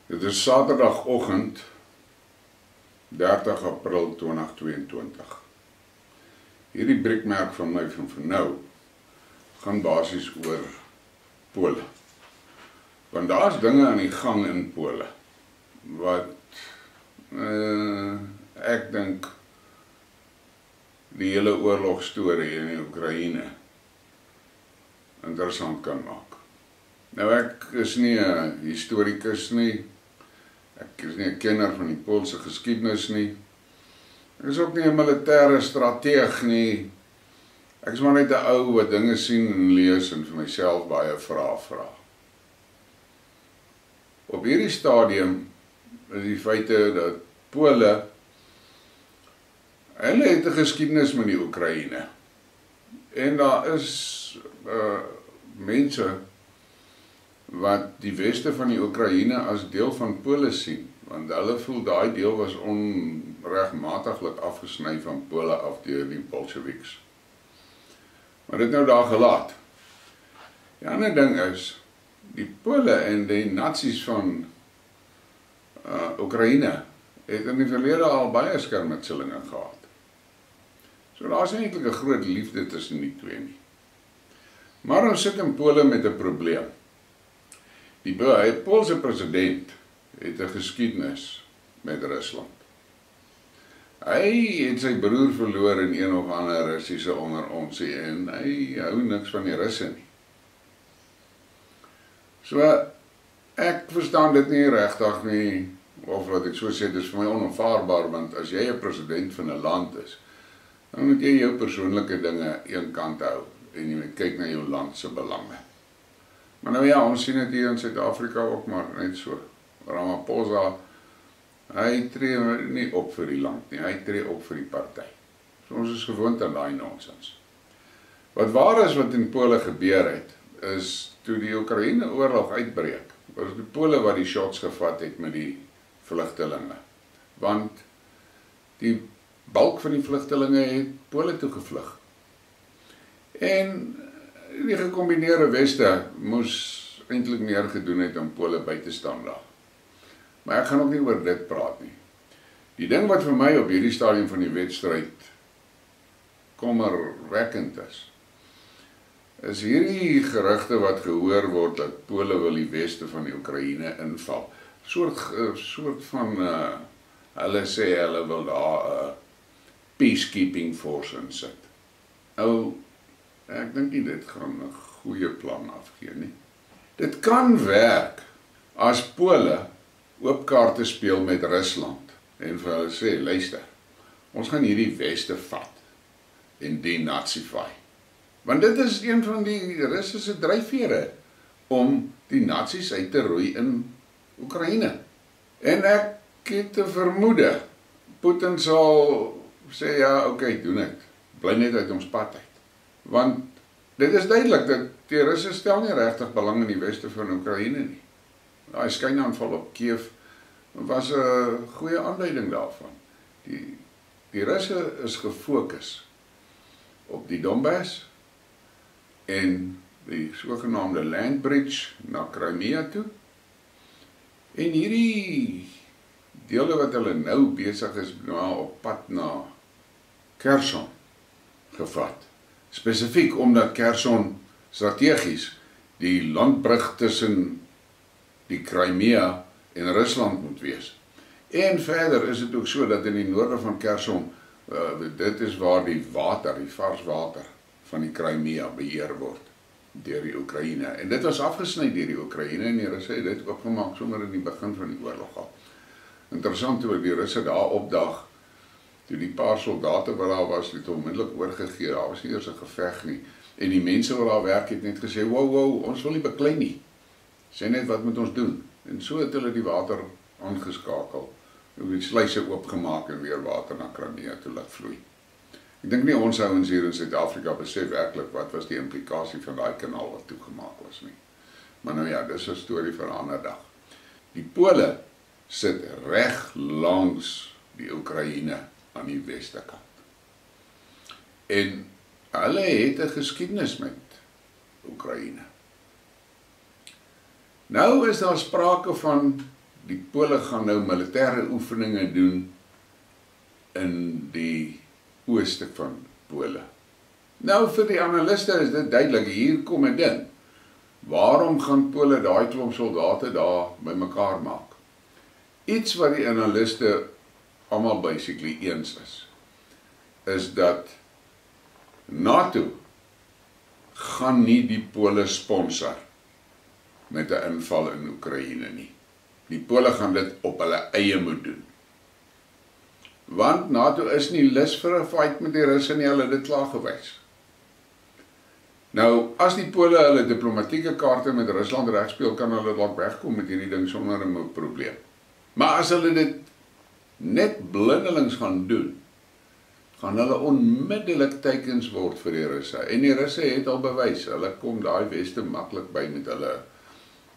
Dit is Saterdagoggend, 30 April 2022. Hierdie briekmerk van my van nou gaan basies oor Pole. Want daar is dinge aan die gang in Pole wat ek dink die hele oorlogstorie in die Oekraïne interessant kan maak. Nou ek is nie 'n historikus nie, ek is nie 'n kenner van die Poolse geskiedenis nie, ek is ook nie 'n militêre strateeg nie, ek is maar net 'n ou wat dinge sien en lees en vir myself baie vrae vra. Op hierdie stadium is die feite dat Pole, hulle het 'n geskiedenis met die Oekraïne, en daar is mense wat die weste van die Oekraïne as deel van Pole sien, want hulle voel daai deel was onregmatiglik afgesny van Pole af deur die Bolsjewiks. Maar dit nou daar gelaat. Die ander ding is, die Pole en die nazi's van Oekraïne het in die verlede al baie skermutselinge gehad. So daar is eintlik 'n groot liefde tussen die twee nie. Maar ons sit in Pole met 'n probleem. Die Poolse president het 'n geskiedenis met Rusland. Hy het sy broer verloor in een of ander Russiese onderontsie en hy hou niks van die Russe nie. So ek verstaan dit nie regtig nie, of wat ek so sê, dit is vir my onaanvaarbaar, want as jy 'n president van 'n land is, dan moet jy jou persoonlike dinge een kant hou en jy moet kyk na jou land se belange. Maar nou ja, ons sien dit hier in Suid-Afrika ook maar net so. Ramaphosa, hy tree nie op vir die land nie, hy tree op vir die party. So ons is gewoond aan daai nonsens. Wat waar is wat in Pole gebeur het, is toe die Oekraïne oorlog uitbreek, was die Pole wat die shots gevat het met die vlugtelinge. Want die bulk van die vlugtelinge het Pole toe gevlug. En die gekombineerde weste moes eintlik meer gedoen het om Pole by te staan daar. Maar ek gaan ook nie oor dit praat nie. Die ding wat vir my op hierdie stadium van die wedstryd kommerwekkend is hierdie gerugte wat gehoor word dat Pole wil die weste van die Oekraïne inval. Soort van, hulle sê hulle wil daar 'n peacekeeping force insit. Nou, ek dink nie dit gaan 'n goeie plan afgee nie. Dit kan werk as Pole oop kaarte speel met Rusland en vir hulle sê, luister, ons gaan hierdie weste vat en denazify. Want dit is een van die Russe se dryfvere om die nazi's uit te roei in Oekraïne. En ek het 'n vermoede, Putin sal sê, ja, oké, doen dit, bly net uit ons pad uit. Want dit is duidelik dat die Russe stel nie regtig belang in die weste van Oekraïne nie. Daai skynaanval op Kiev was 'n goeie aanduiding daarvan. Die Russe is gefokus op die Donbass en die sogenaamde land bridge na Crimea toe. En hierdie dele wat hulle nou besig is op pad na Kherson gevat. Spesifiek omdat Kherson strategies die landbrug tussen die Crimea en Rusland moet wees. En verder is dit ook so dat in die noorde van Kherson, dit is waar die water, die vars water van die Crimea beheer word deur die Oekraïne. En dit was afgesny deur die Oekraïne en die Russe het dit oopgemaak sommer in die begin van die oorlog al. Interessant hoe die Russe daar opdag, toe die paar soldate wat daar was, het onmiddellik oorgegee, daar was nie eers 'n geveg nie. En die mense wat daar werk het net gesê, wow, ons wil nie beklei nie. Sê net wat moet ons doen. En so het hulle die water aangeskakel, die sluise oopgemaak en weer water na Crimea toe laat vloei. Ek dink nie ons ouens hier in Suid-Afrika besef werklik wat was die implikasie van daai kanaal wat toegemaak was nie. Maar nou ja, dis 'n storie vir 'n ander dag. Die Pole sit reg langs die Oekraïne aan die weste kant. En hulle het 'n geskiedenis met Oekraïne. Nou is daar sprake van die Pole gaan nou militêre oefeninge doen in die ooste van Pole. Nou vir die analiste is dit duidelik, hier kom 'n ding. Waarom gaan Pole daai klomp soldate daar bymekaar maak? Iets wat die analiste almal basically eens is dat NATO gaan nie die Pole sponsor met 'n inval in Oekraïne nie. Die Pole gaan dit op hulle eie moet doen. Want NATO is nie lus vir 'n fight met die Russe nie, hulle het dit klaar gewys. Nou, as die Pole hulle diplomatieke kaarte met Rusland regspeel, kan hulle dalk wegkom met hierdie ding sonder 'n probleem. Maar as hulle dit net blindelings gaan doen, gaan hulle onmiddellik teikens word vir die Russe. En die Russe het al bewys, hulle kom daai weste maklik by met hulle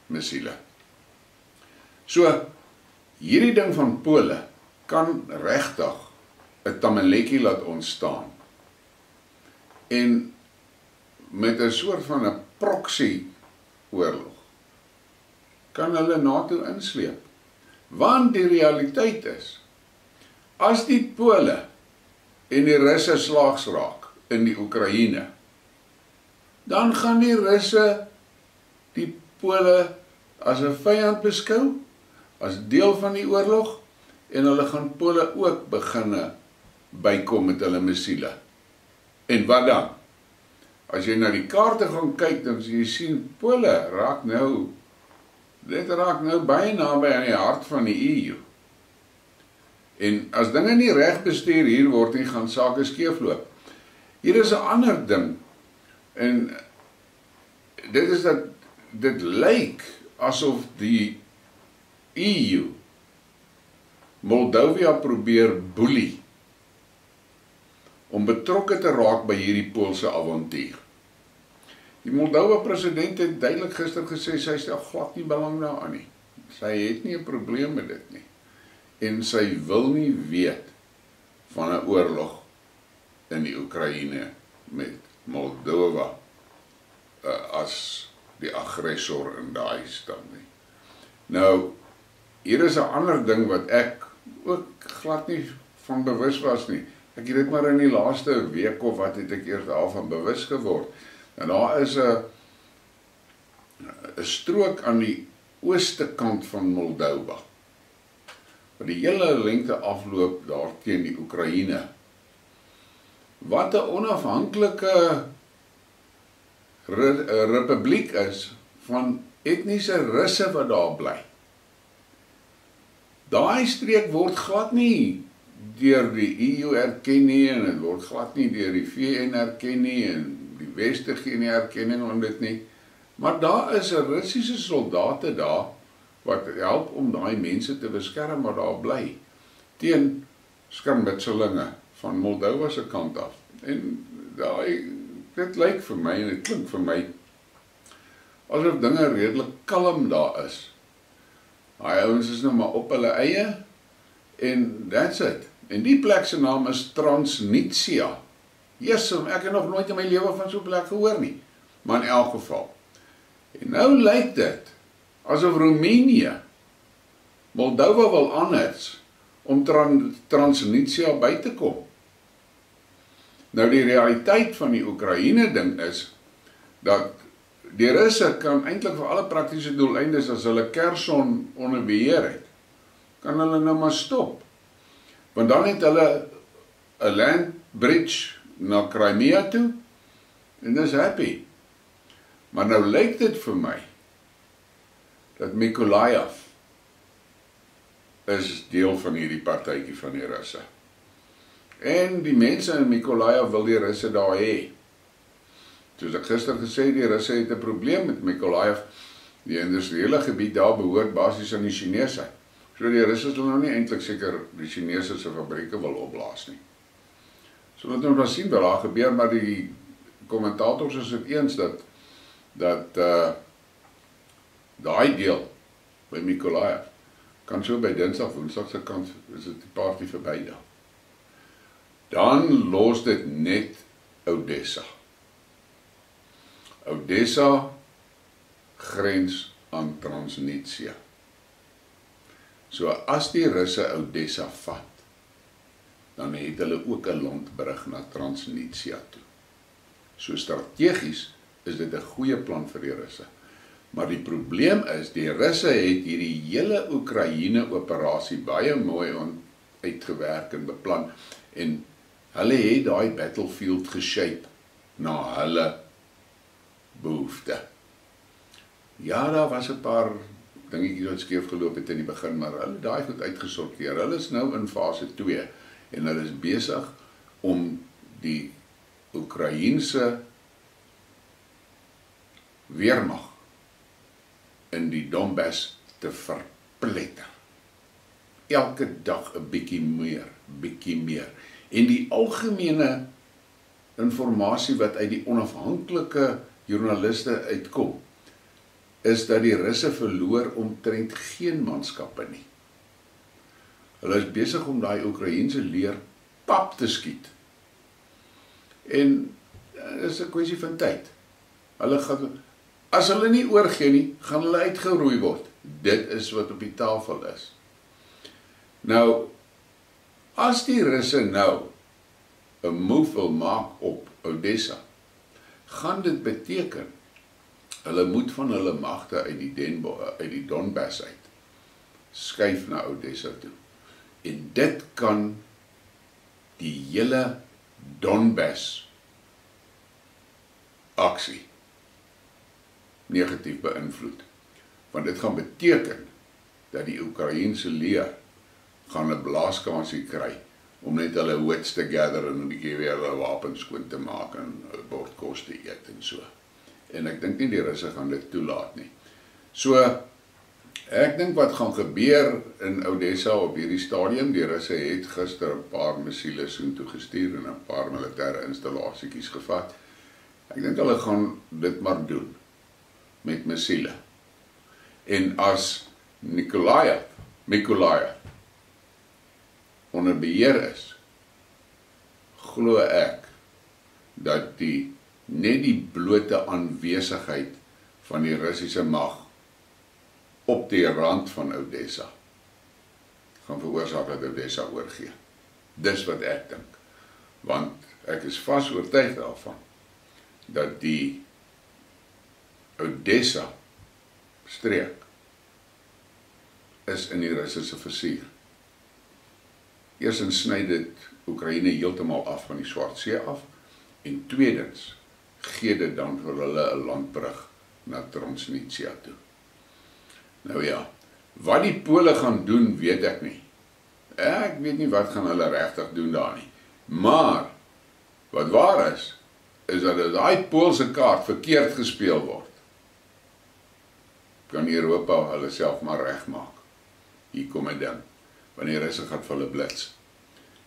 missiele. So, hierdie ding van Pole kan regtig 'n tamaletjie laat ontstaan. En met 'n soort van 'n proxy oorlog kan hulle NATO insleep. Want die realiteit is, as die Pole en die Russe slaags raak in die Oekraïne, dan gaan die Russe die Pole as 'n vyand beskou, as deel van die oorlog, en hulle gaan Pole ook beginne bykom met hulle missiele. En wat dan? As jy na die kaarte gaan kyk, dan jy sien Pole raak nou, dit raak nou baie naby aan die hart van die EU. En as dinge nie reg bestuur hier word nie, gaan sake skeefloop. Hier is 'n ander ding, en dit is dat dit lyk asof die EU Moldowia probeer boelie om betrokke te raak by hierdie Poolse avontuur. Die Moldova president het duidelik gister gesê, sy stel glad nie belang daaraan nie. Sy het nie 'n probleem met dit nie. En sy wil nie weet van 'n oorlog in die Oekraïne met Moldova as die aggressor in daai stand nie. Nou, hier is 'n ander ding wat ek ook glad nie van bewus was nie. Ek het dit maar in die laaste week of wat het ek eers daarvan bewus geword. En daar is 'n strook aan die ooste kant van Moldova, wat die hele lengte afloop daar teen die Oekraïne, wat 'n onafhanklike republiek is van etniese Russe wat daar bly. Daai streek word glad nie deur die EU erken nie, en dit word glad nie deur die VN erken nie, en die weste gee nie erkenning om dit nie. Maar daar is 'n Russiese soldate daar wat help om daai mense te beskerm wat daar bly teen skermutselinge van Moldova se kant af. En dit lyk vir my en dit klink vir my asof dinge redelik kalm daar is. Daai ouens is nou maar op hulle eie en that's it. En die plek se naam is Transnistria. Jesus, ek het nog nooit in my lewe van so 'n plek gehoor nie. Maar in elk geval. En nou lyk dit asof Roemenië Moldova wil aanhits om Transnistria by te kom. Nou die realiteit van die Oekraïne ding is dat die Russe kan eintlik vir alle praktiese doeleindes, as hulle Kherson onder beheer het, kan hulle nou maar stop. Want dan het hulle 'n land bridge na Crimea toe en dis happy. Maar nou lyk dit vir my dat Mykolaiv is deel van hierdie partytjie van die Russe. En die mense in Mykolaiv wil die Russe daar hê. Soos ek gister gesê, die Russe het 'n probleem met Mykolaiv. Die industriële gebied daar behoort basies aan die Chinese. So die Russe sal nou nie eintlik seker die Chinese se fabrieke wil opblaas nie. So wat nou sien wat daar gebeur, maar die kommentators is dit eens dat daai deel by Mykolaiv kan so by Dinsdag, Woensdag se kant is dit die party verby daar. Dan los dit net Odessa. Odessa grens aan Transnistria. So as die Russe Odessa vat, dan het hulle ook 'n landbrug na Transnistria toe. So strategies is dit 'n goeie plan vir die Russe. Maar die probleem is, die Russe het hierdie hele Oekraïne operasie baie mooi uitgewerk en beplan, en hulle het daai battlefield geshape na hulle behoefte. Ja, daar was 'n paar dingetjies wat skeef geloop het in die begin, maar hulle het daai goed uitgesorteer. Hulle is nou in fase 2 en hulle is besig om die Oekraïense weermag in die Donbass te verpletter. Elke dag 'n bietjie meer. En die algemene informasie wat uit die onafhanklike joernaliste uitkom, is dat die Russe verloor omtrent geen manskappe nie. Hulle is besig om daai Oekraïense leer pap te skiet. En dit is 'n kwessie van tyd. As hulle nie oorgee nie, gaan hulle uitgeroei word. Dit is wat op die tafel is. Nou, as die Russe nou 'n move wil maak op Odessa, gaan dit beteken, hulle moet van hulle magte uit die Donbass uit skuif na Odessa toe. En dit kan die hele Donbass aksie negatief beïnvloed. Want dit gaan beteken dat die Oekraïense leer gaan 'n blaaskansie kry om net hulle wits te gather en 'n bietjie weer hulle wapens skoon te maak en 'n bord kos te eet en so. En ek dink nie die Russe gaan dit toelaat nie. So, ek dink wat gaan gebeur in Odessa op hierdie stadium, die Russe het gister 'n paar missiele soontoe gestuur en 'n paar militêre installasietjies gevat. Ek dink hulle gaan dit maar doen met missiele. En as Mykolaiv onder beheer is, glo ek dat net die blote aanwesigheid van die Russiese mag op die rand van Odessa gaan veroorsaak dat Odessa oorgee. Dis wat ek dink. Want ek is vas oortuig daarvan dat die Odessa streek is in die Russiese vizier. Eerstens sny dit Oekraïne heeltemal af van die Swart See af, en tweedens gee dit dan vir hulle 'n landbrug na Transnistria toe. Nou ja, wat die Pole gaan doen, weet ek nie. Ek weet nie wat gaan hulle regtig doen daar nie. Maar wat waar is dat daai Poolse kaart verkeerd gespeel word, kan Europa hulle self maar regmaak. Hier kom 'n ding, wanneer Russe gaan vir hulle blits.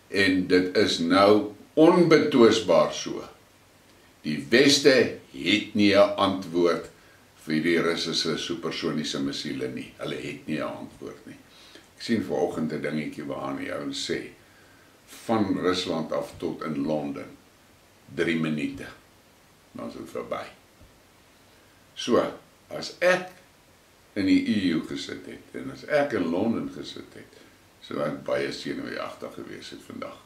En dit is nou onbetwisbaar so. Die weste het nie 'n antwoord vir die Russiese supersoniese missiele nie. Hulle het nie 'n antwoord nie. Ek sien vanoggend 'n dingetjie waaraan die ouens sê, van Rusland af tot in Londen, 3 minute, dan is dit verby. So, as ek in die EU gesit het, en as ek in Londen gesit het, sou ek baie senuweeagtig gewees het vandag.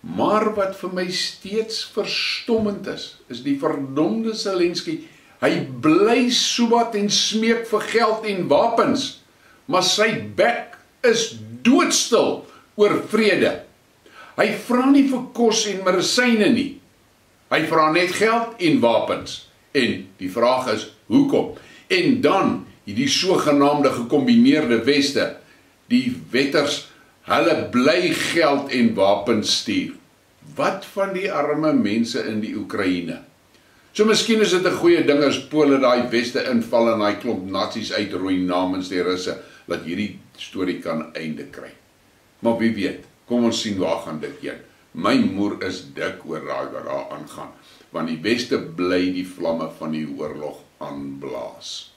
Maar wat vir my steeds verstommend is die verdomde Zelensky. Hy bly sowat en smeek vir geld en wapens, maar sy bek is doodstil oor vrede. Hy vra nie vir kos en medisyne nie. Hy vra net geld en wapens. En die vraag is, hoekom? En dan hierdie sogenaamde gekombineerde weste, die wetters, hulle bly geld en wapens stuur. Wat van die arme mense in die Oekraïne? So miskien is dit 'n goeie ding as Pole daai weste inval en daai klomp nazi's uitroei namens die Russe, dat hierdie storie kan einde kry. Maar wie weet, kom ons sien waar gaan dit heen. My moer is dik oor wat daar aangaan, want die weste bly die vlamme van die oorlog aanblaas.